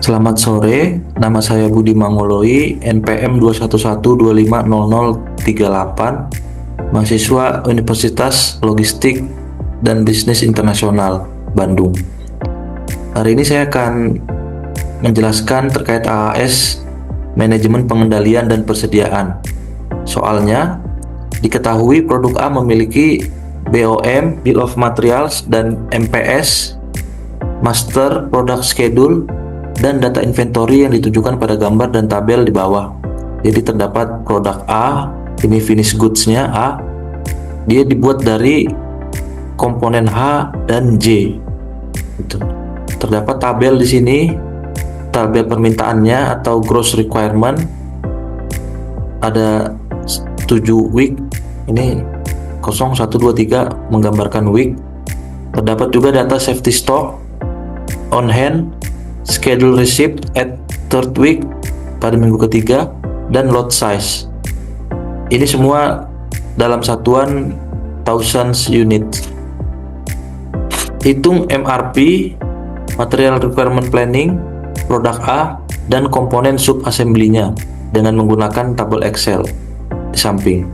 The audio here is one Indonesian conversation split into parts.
Selamat sore, nama saya Budi Mangoloi, NPM 211250038, mahasiswa Universitas Logistik dan Bisnis Internasional, Bandung. Hari ini saya akan menjelaskan terkait AAS, Manajemen Pengendalian dan Persediaan. Soalnya, diketahui produk A memiliki BOM, Bill of Materials, dan MPS, Master Product Schedule, dan data inventory yang ditujukan pada gambar dan tabel di bawah. Jadi terdapat produk A, ini finish goods-nya A, dia dibuat dari komponen H dan J. Gitu. Terdapat tabel di sini, tabel permintaannya atau gross requirement, ada 7 week, ini 0, 1, 2, 3 menggambarkan week. Terdapat juga data safety stock, on hand, schedule receipt at third week pada minggu ketiga, dan lot size. Ini semua dalam satuan thousands unit. Hitung MRP, Material Requirement Planning, produk A, dan komponen sub-assembly-nya dengan menggunakan tabel Excel di samping.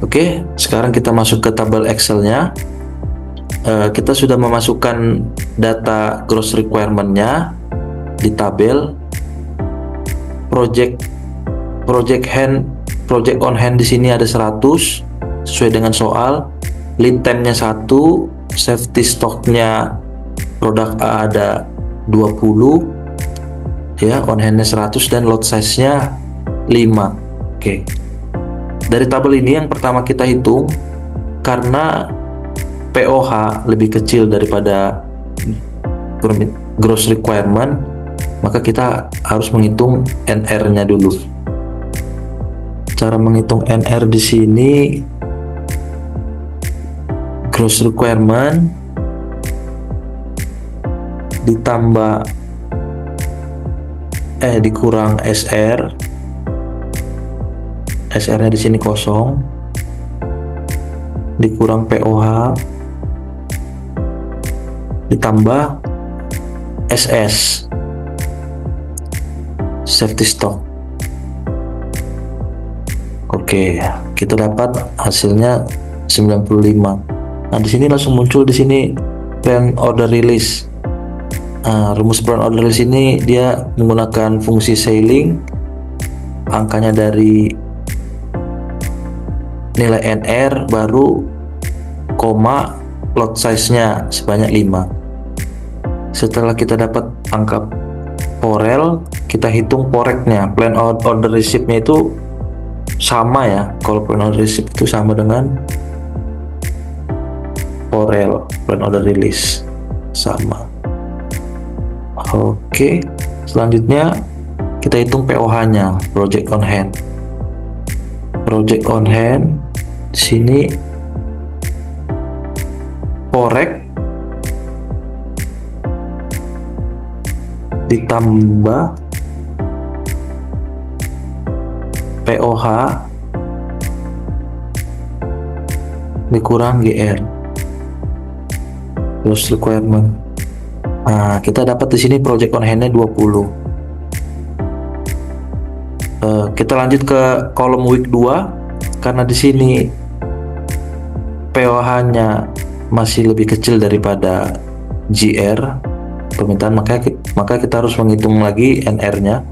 Oke, sekarang kita masuk ke tabel Excel-nya. Kita sudah memasukkan data gross requirement-nya di tabel. Project on hand di sini ada 100 sesuai dengan soal. Lead time-nya 1, safety stock-nya produk A ada 20, ya, on hand-nya 100, dan lot size-nya 5. Oke. Dari tabel ini yang pertama kita hitung, karena POH lebih kecil daripada gross requirement, maka kita harus menghitung NR-nya dulu. Cara menghitung NR di sini, gross requirement ditambah dikurang SR. SR-nya di sini kosong, dikurang POH, ditambah SS, safety stock. Oke, kita dapat hasilnya 95. Nah, di sini langsung muncul di sini plan order release. Rumus plan order release ini dia menggunakan fungsi sailing, angkanya dari nilai NR baru koma lot size-nya sebanyak 5. Setelah kita dapat angka porel, kita hitung poreknya. Plan order receipt-nya itu sama ya. Kalau plan order receipt itu sama dengan porel, plan order release sama. Oke, selanjutnya kita hitung POH-nya, project on hand. Project on hand di sini porek ditambah POH dikurang GR, gross requirement. Nah, kita dapat di sini project on hand-nya 20. Kita lanjut ke kolom week 2, karena di sini POH-nya masih lebih kecil daripada GR permintaan, maka kita harus menghitung lagi NR-nya.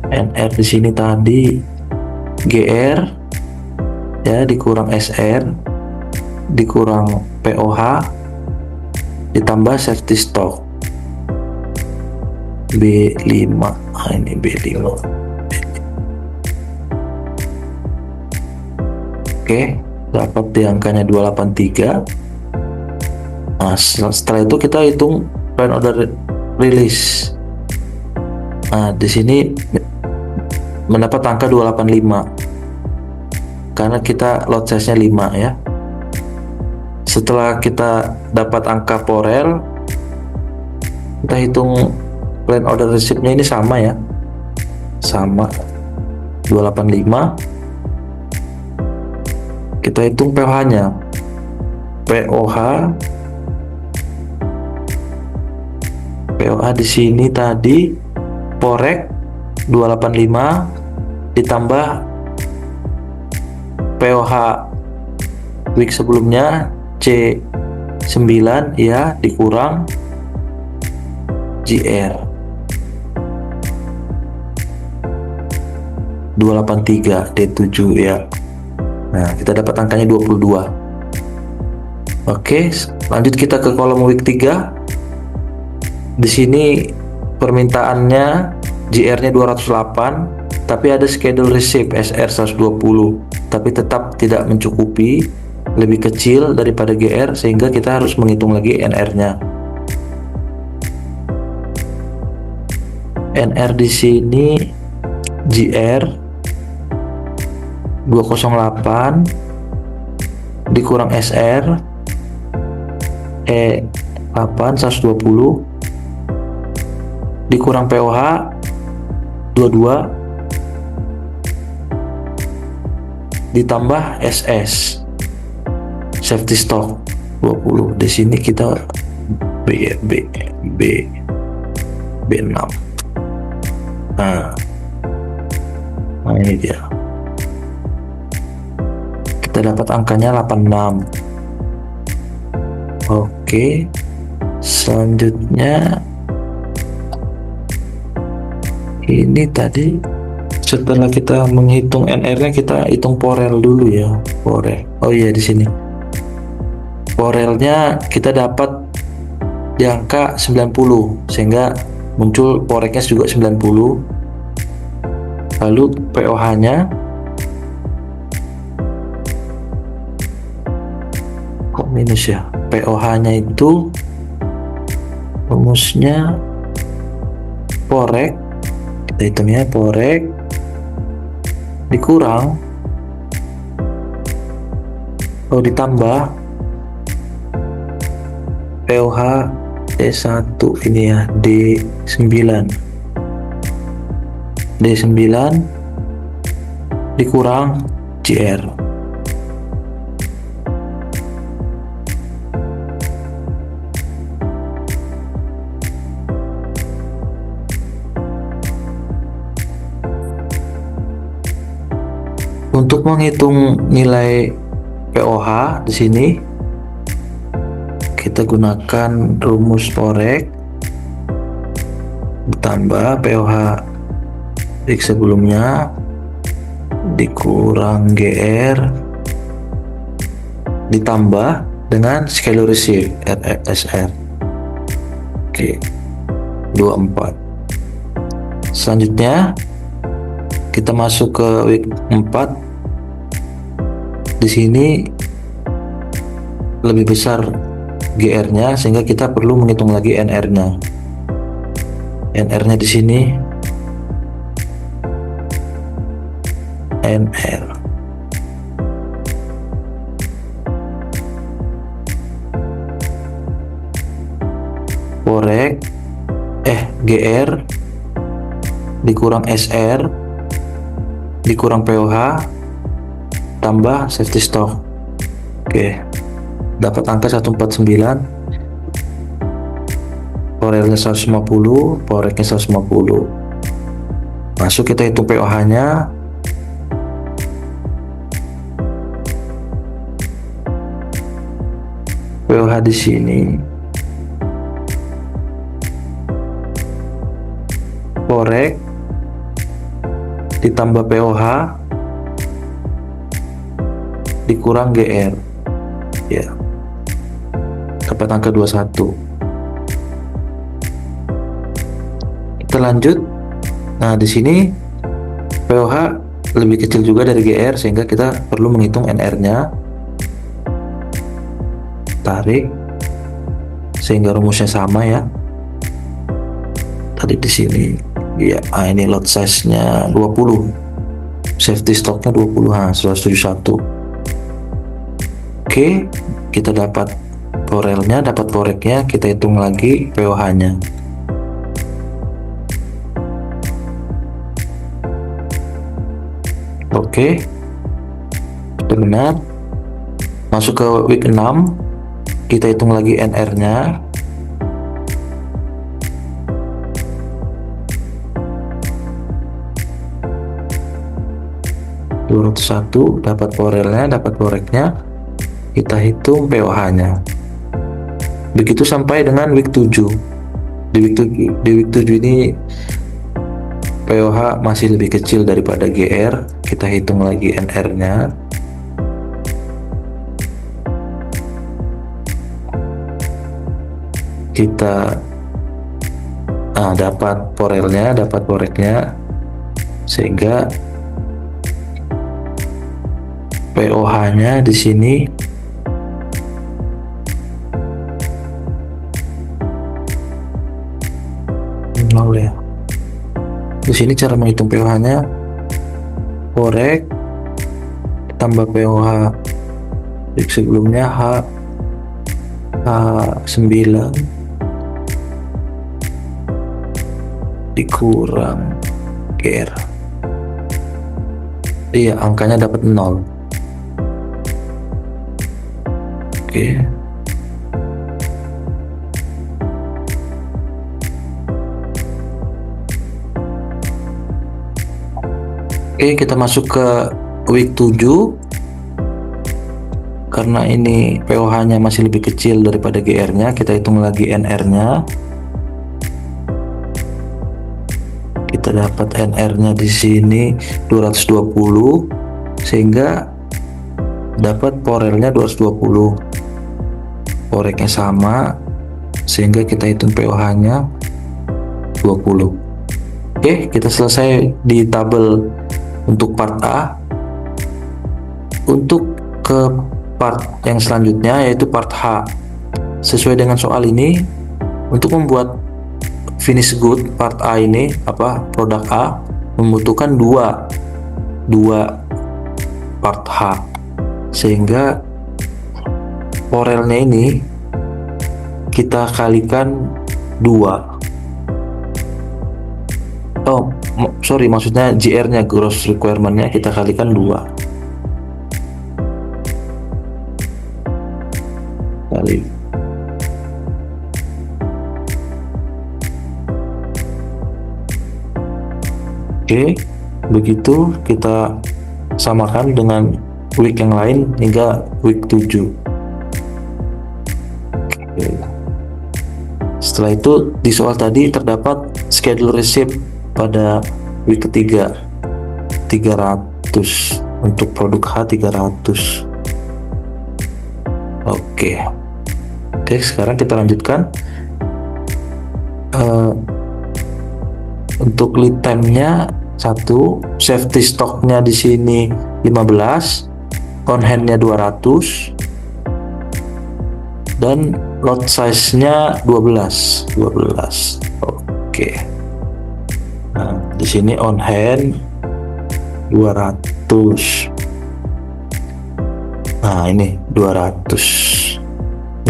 NR di sini tadi GR ya, dikurang SR, dikurang POH, ditambah safety stock B5. Ini B5. Oke, dapat di angkanya 283. Nah, setelah itu kita hitung plan order release. Nah, di sini mendapat angka 285 karena kita lot size-nya 5 ya. Setelah kita dapat angka porel, kita hitung plan order receipt-nya ini sama ya. Sama 285. Kita hitung POH-nya. POH POH di sini tadi porek 285 ditambah POH week sebelumnya C9 ya, dikurang GR 283 D7 ya. Nah, kita dapat angkanya 22. Oke, lanjut kita ke kolom week 3. Di sini permintaannya GR-nya 208, tapi ada schedule receipt SR 120, tapi tetap tidak mencukupi, lebih kecil daripada GR, sehingga kita harus menghitung lagi NR-nya. NR di sini GR 208 dikurang SR E8 120 dikurang POH 22 ditambah SS safety stock 20. Di sini kita B6. Nah, ini dia. Kita dapat angkanya 86. Oke, selanjutnya ini tadi setelah kita menghitung NR-nya, kita hitung porel dulu ya. Porel. Oh iya, di sini. Porelnya kita dapat di angka 90, sehingga muncul poreknya juga 90. Lalu POH-nya kok minus ya? POH-nya itu rumusnya porek, kita hitungnya porek dikurang ditambah POH D1 ini ya, D9 dikurang GR. Untuk menghitung nilai POH di sini kita gunakan rumus porek ditambah POH X sebelumnya dikurang GR ditambah dengan schedule receipt SR. Oke, 24. Selanjutnya kita masuk ke week 4. Di sini lebih besar GR-nya, sehingga kita perlu menghitung lagi NR-nya. NR-nya di sini NR porek GR dikurang SR dikurang POH tambah safety stock. Oke, dapat angka 149. Porelnya 150, poreknya 150. Masuk, kita hitung POH-nya. POH di sini porek ditambah POH dikurang GR ya, dapat angka 21. Kita lanjut. Nah, di sini POH lebih kecil juga dari GR, sehingga kita perlu menghitung NR-nya. Tarik sehingga rumusnya sama ya. Tadi di sini ya, ini lot size-nya 20, safety stock-nya 20, 171. Oke, kita dapat porelnya, dapat poreknya, kita hitung lagi POH-nya. Oke, sudah benar. Masuk ke week 6, kita hitung lagi NR-nya. 201, dapat porelnya, dapat boreknya, kita hitung POH-nya. Begitu sampai dengan week 7. Di week 7 ini POH masih lebih kecil daripada GR, kita hitung lagi NR-nya. Kita dapat porelnya, dapat boreknya, sehingga POH-nya di sini nol ya. Di sini cara menghitung POH-nya, borek tambah POH week sebelumnya H9 dikurang GR. Iya, angkanya dapat 0. Oke. Oke, kita masuk ke week 7. Karena ini POH-nya masih lebih kecil daripada GR-nya, kita hitung lagi NR-nya. Kita dapat NR-nya di sini 220, sehingga dapat porelnya 220. Boreknya sama, sehingga kita hitung POH-nya 20. Oke, kita selesai di tabel untuk part A. Untuk ke part yang selanjutnya, yaitu part H. Sesuai dengan soal ini, untuk membuat finish good part A ini, produk A, membutuhkan dua part H, sehingga porelnya ini kita kalikan 2. Maksudnya GR-nya, gross requirement-nya, kita kalikan 2 kali. Oke, begitu kita samakan dengan week yang lain hingga week 7. Oke. Setelah itu di soal tadi terdapat schedule receipt pada week ketiga 300, untuk produk H 300. Oke, sekarang kita lanjutkan. Untuk lead time-nya 1, safety stock-nya di sini 15, on hand-nya 200, dan lot size-nya 12. Oke. Nah, di sini on hand 200. Nah, ini 200. Ini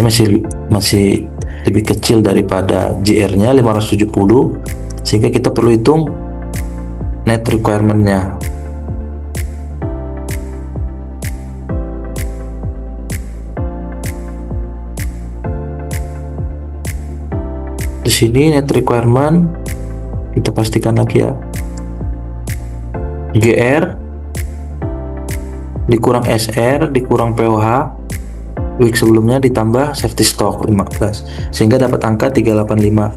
masih lebih kecil daripada GR-nya 570, sehingga kita perlu hitung net requirement-nya. Di sini net requirement kita pastikan lagi ya, GR dikurang SR dikurang POH week sebelumnya ditambah safety stock 15, sehingga dapat angka 385.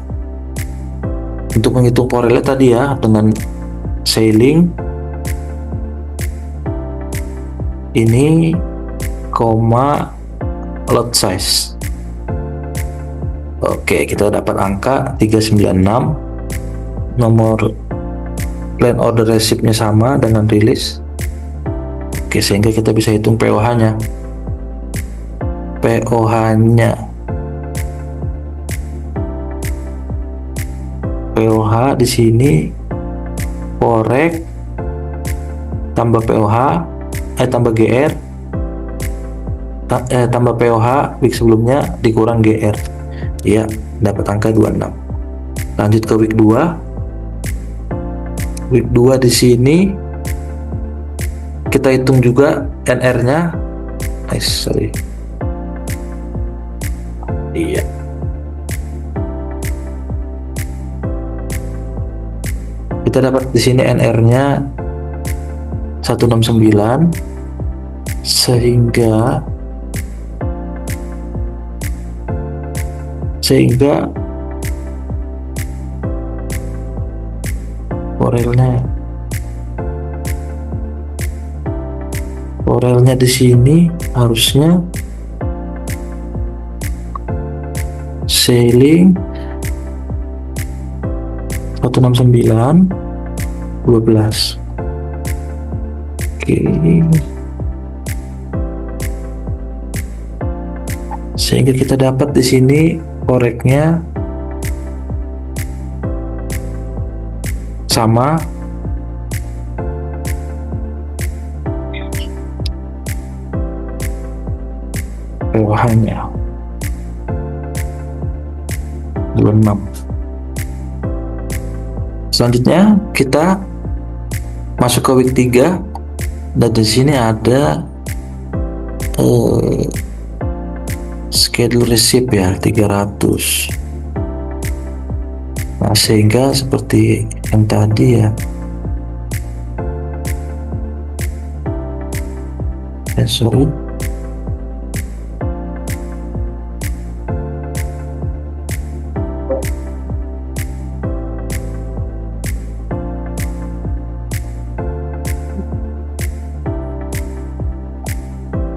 Untuk menghitung porelnya tadi ya, dengan sailing ini koma lot size. Oke, kita dapat angka 396. Nomor plan order receipt-nya sama dengan rilis. Oke, sehingga kita bisa hitung POH-nya. POH di sini korek tambah POH tambah GR tambah POH week sebelumnya dikurang GR, ya dapat angka 26. Lanjut ke week 2. Week 2 di sini kita hitung juga NR-nya. Iya. Kita dapat di sini NR-nya 169 sehingga Forelnya di sini harusnya sailing 169 12. Oke. Sehingga kita dapat di sini koreknya sama POH-nya 26. Selanjutnya kita masuk ke week 3 dan di sini ada schedule receipt ya 300. Nah, sehingga seperti yang tadi ya. Sorry.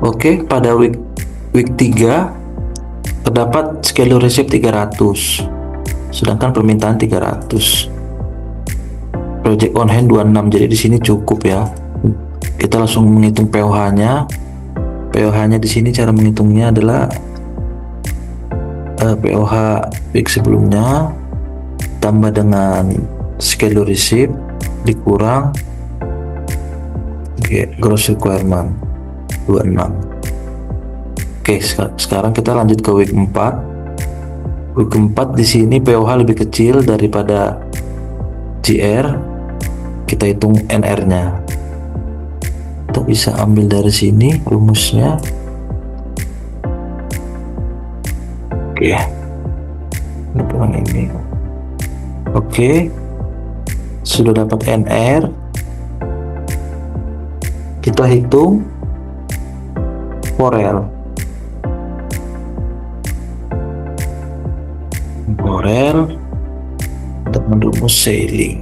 Oke, pada week 3 terdapat schedule receipt 300, sedangkan permintaan 300. Project on hand 26. Jadi di sini cukup ya. Kita langsung menghitung POH-nya. POH-nya di sini cara menghitungnya adalah POH week sebelumnya tambah dengan schedule receipt dikurang gross requirement 26. Oke, sekarang kita lanjut ke week 4. Week 4 di sini POH lebih kecil daripada GR. Kita hitung NR-nya. Kita bisa ambil dari sini rumusnya. Oke. Ini. Oke. Sudah dapat NR. Kita hitung Forel dengan rumus sailing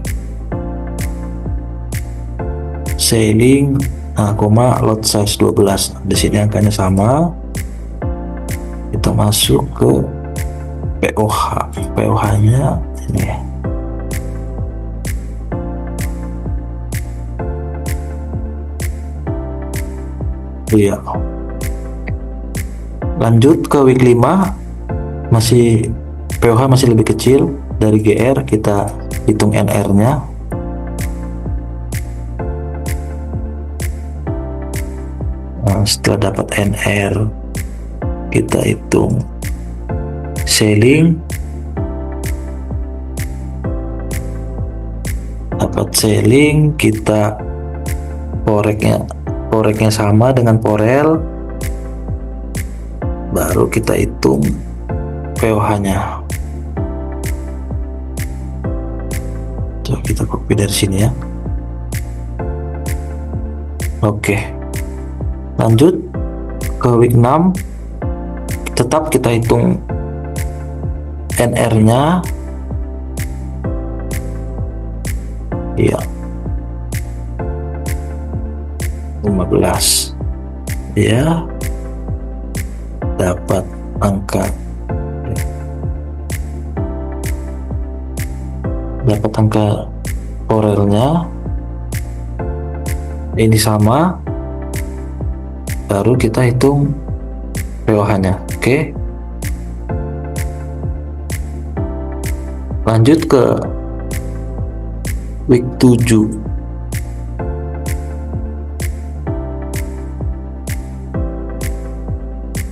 lot size 12. Di sini angkanya sama. Kita masuk ke POH-nya ini. Iya. Lanjut ke week 5, POH masih lebih kecil dari GR. Kita hitung NR-nya. Setelah dapat NR, kita hitung sailing. Dapat sailing, kita koreknya sama dengan Forel, baru kita hitung POH-nya. Coba kita copy dari sini ya. Oke. Lanjut ke week 6. Tetap kita hitung NR-nya. Iya. 15. Ya. Dapat angka Forelnya ini sama, baru kita hitung POH-nya. Oke. Lanjut ke week 7.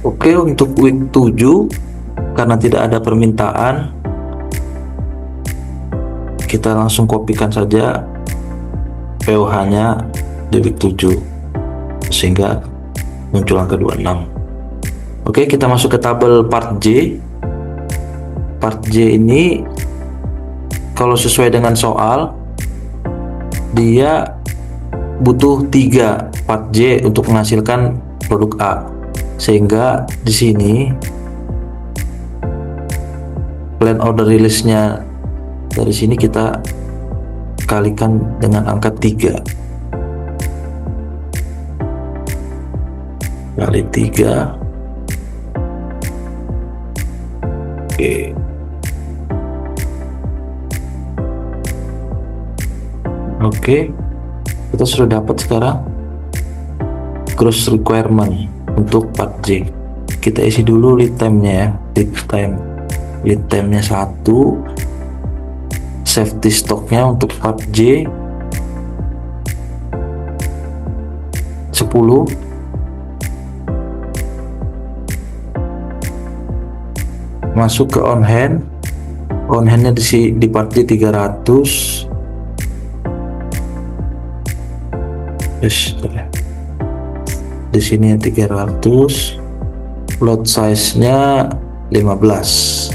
Oke, untuk week 7 karena tidak ada permintaan, kita langsung kopikan saja POH-nya di week 7 sehingga muncul angka 26. Oke, kita masuk ke tabel part J. Part J ini kalau sesuai dengan soal, dia butuh 3 part J untuk menghasilkan produk A, sehingga di sini plan order release-nya dari sini kita kalikan dengan angka 3 kali 3. Oke, kita sudah dapat sekarang gross requirement untuk part J. Kita isi dulu lead time-nya ya. Lead time-nya 1, safety stock-nya untuk part J 10, masuk ke on hand-nya di part J 300. Di sini 300, lot size-nya 15,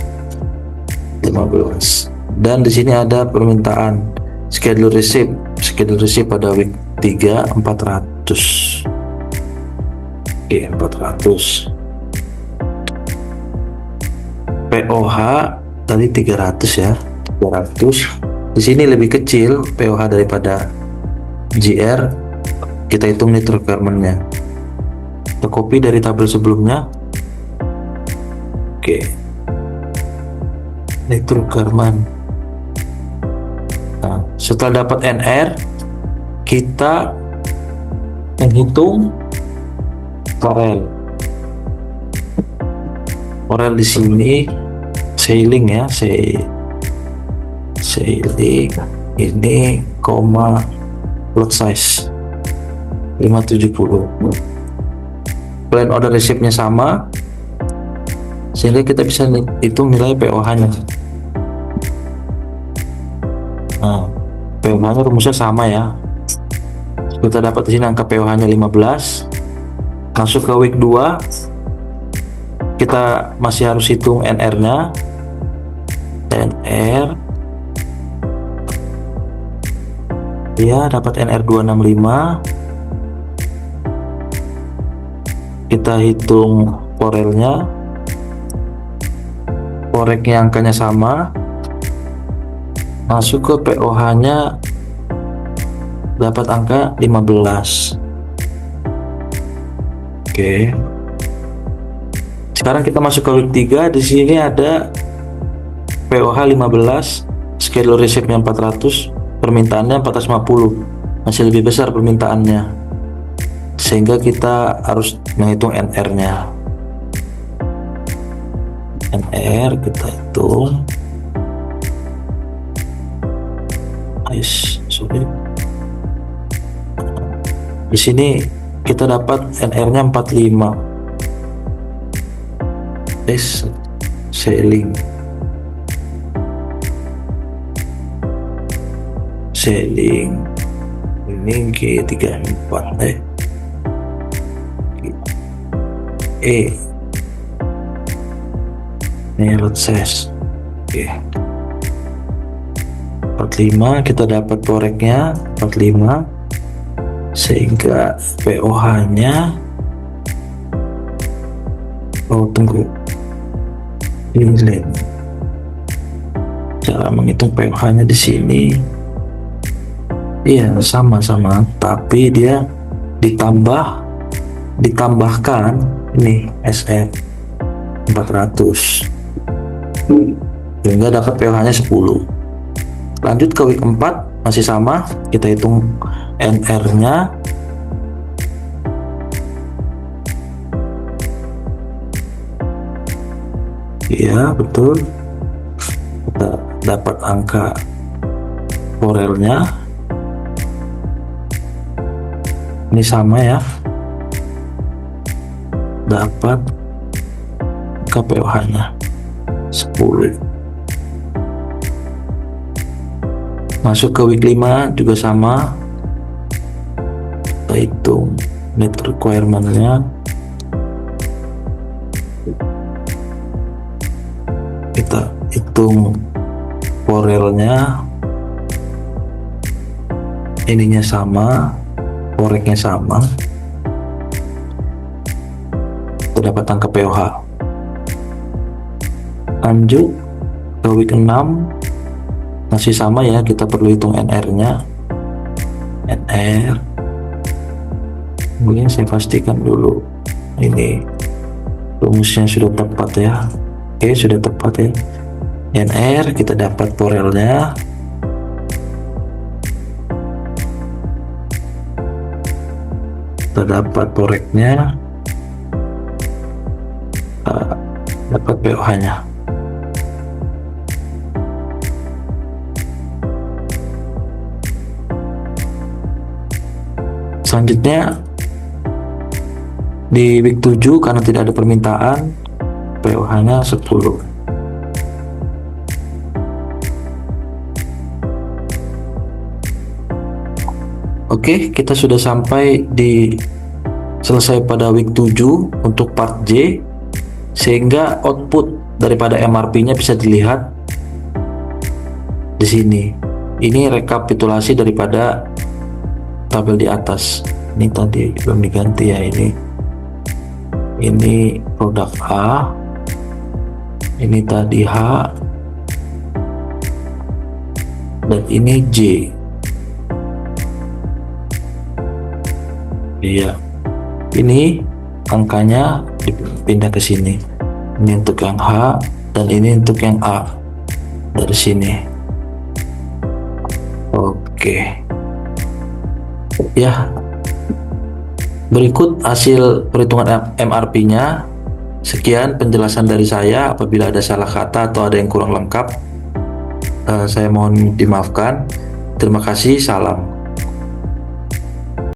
dan di sini ada permintaan schedule receipt pada week 3 400. Oke, 400. POH tadi 300 ya, 300. Di sini lebih kecil POH daripada GR, kita hitung net requirement-nya. Kita copy dari tabel sebelumnya. Oke, net requirement. Nah, setelah dapat NR, kita menghitung Corel di sini sailing ya, sailing ini koma lot size 570. Plan order receipt-nya sama, sehingga kita bisa hitung nilai POH-nya. Nah, POH-nya rumusnya sama ya. Kita dapat di sini angka POH-nya 15. Masuk ke week 2, kita masih harus hitung NR-nya. NR ya, dapat NR 265. Kita hitung Corel-nya, Forex-nya angkanya sama, masuk ke POH-nya dapat angka 15. Oke, sekarang kita masuk ke week 3. Di sini ada POH 15, schedule receipt-nya 400, permintaannya 450, masih lebih besar permintaannya, sehingga kita harus menghitung NR-nya. NR kita hitung. Di sini kita dapat NR-nya 45. Selling ini G34 ini lot size. Oke, 45, kita dapat Forex-nya 45, sehingga POH-nya tunggu, ini lihat cara menghitung POH-nya di sini. Iya, sama-sama, tapi dia ditambahkan ini SF 400, sehingga dapat POH-nya 10. Lanjut ke week 4, masih sama, kita hitung NR-nya. Iya, betul. Kita dapat angka Corel-nya. Ini sama ya. Dapat KPOH-nya 10. Masuk ke week 5 juga sama. Kita hitung net requirement-nya. Kita hitung Corel-nya. Ininya sama. foreknya sama, terdapat angka POH. Lanjut ke week 6, masih sama ya, kita perlu hitung NR-nya. NR, kemudian saya pastikan dulu ini rumusnya sudah tepat ya. Oke, sudah tepat ya. NR, kita dapat porelnya. Kita dapat foreknya, dapat POH-nya. Selanjutnya di week 7 karena tidak ada permintaan, POH-nya 10. Oke, kita sudah sampai selesai pada week 7 untuk part J, sehingga output daripada MRP-nya bisa dilihat di sini. Ini rekapitulasi daripada tabel di atas. Ini tadi belum diganti ya, ini produk A, ini tadi H, dan ini J. Iya, ini angkanya dipindah ke sini. Ini untuk yang H dan ini untuk yang A dari sini. Oke. Ya. Berikut hasil perhitungan MRP-nya. Sekian penjelasan dari saya. Apabila ada salah kata atau ada yang kurang lengkap, saya mohon dimaafkan. Terima kasih. Salam.